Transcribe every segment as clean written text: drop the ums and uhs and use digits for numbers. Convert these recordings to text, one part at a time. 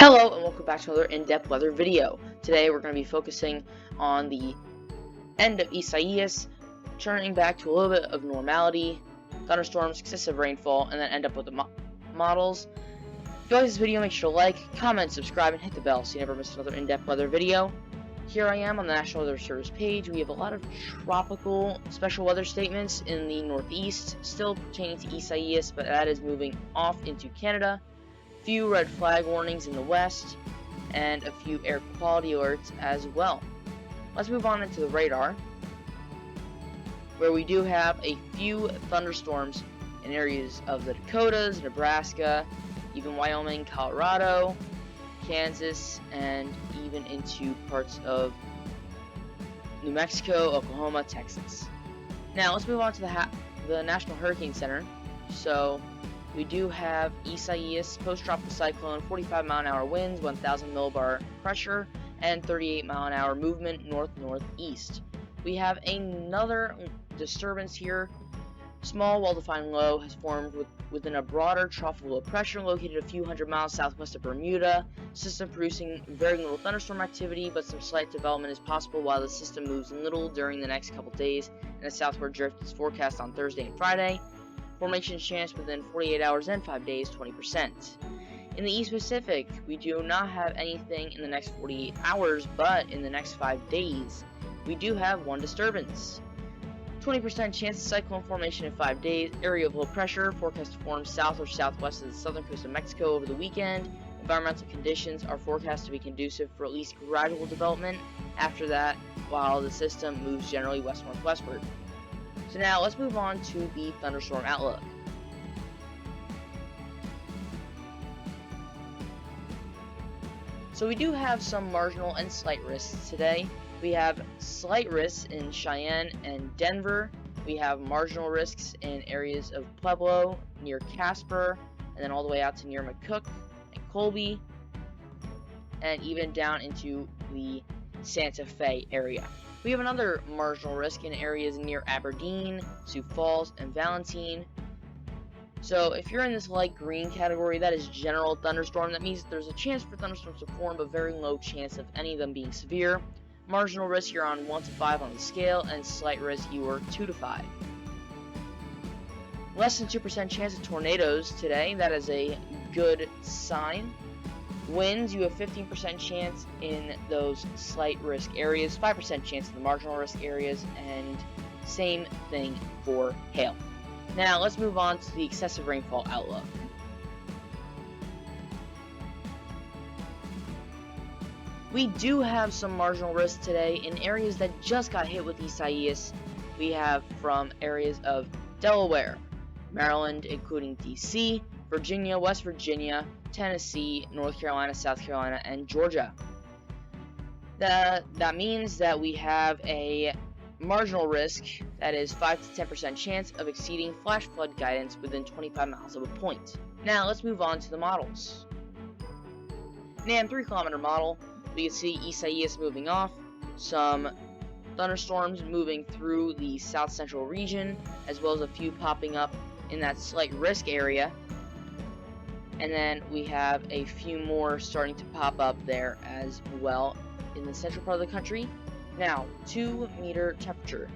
Hello and welcome back to another in-depth weather video. Today we're going to be focusing on the end of Isaias, turning back to a little bit of normality, thunderstorms, excessive rainfall, and then end up with the models. If you like this video, make sure to like, comment, subscribe, and hit the bell so you never miss another in-depth weather video. Here I am on the National Weather Service page. We have a lot of tropical special weather statements in the northeast, still pertaining to Isaias, but that is moving off into Canada. Few red flag warnings in the west, and a few air quality alerts as well. Let's move on into the radar, where we do have a few thunderstorms in areas of the Dakotas, Nebraska, even Wyoming, Colorado, Kansas, and even into parts of New Mexico, Oklahoma, Texas. Now let's move on to the National Hurricane Center. So we do have Isaias, post-tropical cyclone, 45-mile-an-hour winds, 1,000 millibar pressure, and 38-mile-an-hour movement north-northeast. We have another disturbance here. Small, well-defined low has formed within a broader tropical low pressure located a few hundred miles southwest of Bermuda. System producing very little thunderstorm activity, but some slight development is possible while the system moves little during the next couple days, and a southward drift is forecast on Thursday and Friday. Formation chance within 48 hours and 5 days, 20%. In the East Pacific, we do not have anything in the next 48 hours, but in the next 5 days, we do have one disturbance. 20% chance of cyclone formation in 5 days. Area of low pressure forecast to form south or southwest of the southern coast of Mexico over the weekend. Environmental conditions are forecast to be conducive for at least gradual development after that, while the system moves generally west-northwestward. So now let's move on to the thunderstorm outlook. So we do have some marginal and slight risks today. We have slight risks in Cheyenne and Denver. We have marginal risks in areas of Pueblo, near Casper, and then all the way out to near McCook and Colby, and even down into the Santa Fe area. We have another marginal risk in areas near Aberdeen, Sioux Falls, and Valentine. So if you're in this light green category, that is general thunderstorm. That means there's a chance for thunderstorms to form, but very low chance of any of them being severe. Marginal risk, you're on 1 to 5 on the scale, and slight risk, you are 2 to 5. Less than 2% chance of tornadoes today. That is a good sign. Winds, you have 15% chance in those slight risk areas, 5% chance in the marginal risk areas, and same thing for hail. Now let's move on to the excessive rainfall outlook. We do have some marginal risk today in areas that just got hit with Isaias. We have from areas of Delaware, Maryland, including DC, Virginia, West Virginia, Tennessee, North Carolina, South Carolina, and Georgia. That means that we have a marginal risk, that is 5 to 10% chance of exceeding flash flood guidance within 25 miles of a point. Now let's move on to the models. NAM 3-kilometer model, we can see Isaias moving off, some thunderstorms moving through the south central region, as well as a few popping up in that slight risk area. And then we have a few more starting to pop up there as well in the central part of the country. Now, 2-meter temperature.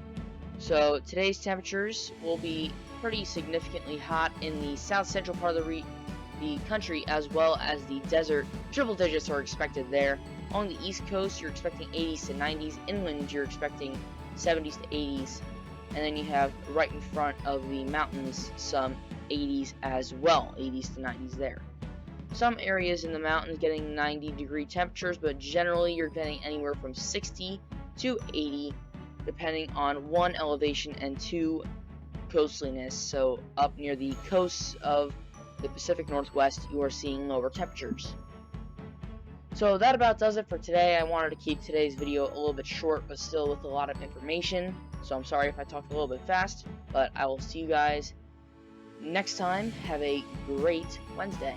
So today's temperatures will be pretty significantly hot in the south central part of the country, as well as the desert. Triple digits are expected there. On the east coast, you're expecting 80s to 90s. Inland, you're expecting 70s to 80s. And then you have right in front of the mountains some 80s as well, 80s to 90s there. Some areas in the mountains getting 90-degree temperatures, but generally you're getting anywhere from 60 to 80, depending on 1, elevation, and 2, coastliness. So up near the coasts of the Pacific Northwest, you are seeing lower temperatures. So that about does it for today. I wanted to keep today's video a little bit short, but still with a lot of information. So I'm sorry if I talked a little bit fast, but I will see you guys next time. Have a great Wednesday.